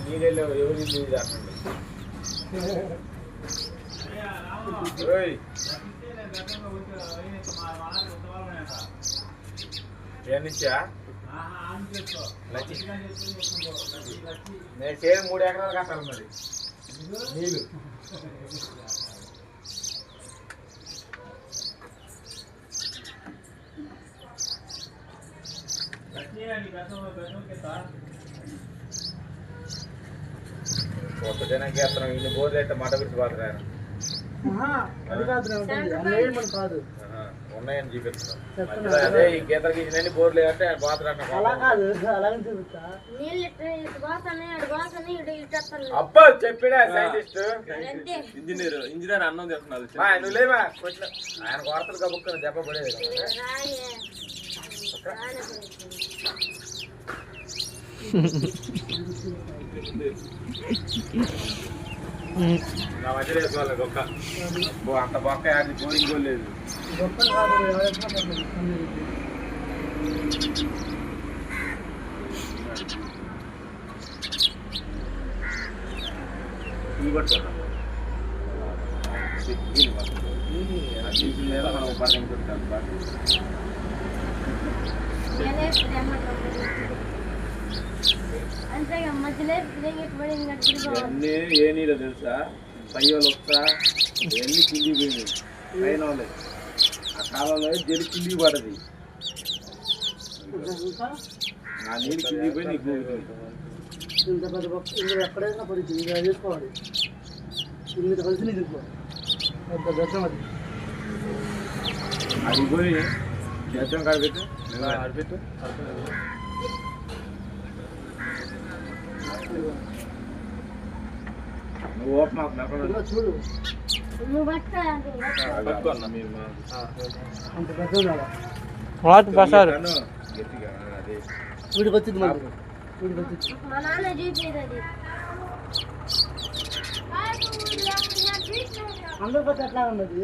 నీళ్ళు ఎవరు ఇల్లు చేస్తుంది ఎన్నిచ్చా నేను చేయను 3 ఎకరాలు కట్టాలి మరి నీళ్ళు ఒక జనానికి వేస్తున్నాం ఇన్ని బోర్లు అయితే మట గురించి పోతారా ఉన్నాయని చూపిస్తున్నాం అదే ఈ గీతలకి ఇన్ని బోర్లు అంటే పోతారా అబ్బా చెప్పినా సైంటిస్ట్ ఇంజనీర్ అన్నం చేస్తున్నారు నువ్వు లేవా ఆయన వార్తలు కబుక్కుని దెబ్బ పడేది నా మధ్య లేదు వాళ్ళ గొక్క అంత బొక్క అది బోరింగ్ లేదు ఏ నీళ్ళు తెలుసా పై వాళ్ళు వస్తా ఎన్ని కిందికి పోయింది పైన వాళ్ళు ఆ కాలంలో జరి కిందికి పడది ఆ నీళ్ళు కిందికి పోయి నీకు ఎక్కడైనా పరిస్థితి చేసుకోవాలి ఇంత కలిసి నీకు అది పోయి జతం కడిపెట్టు అడిపెట్టు నువ్వు ఓపెన్ అవుతున్నా చూడు వీడికి వచ్చింది అందరికి ఎట్లా ఉన్నది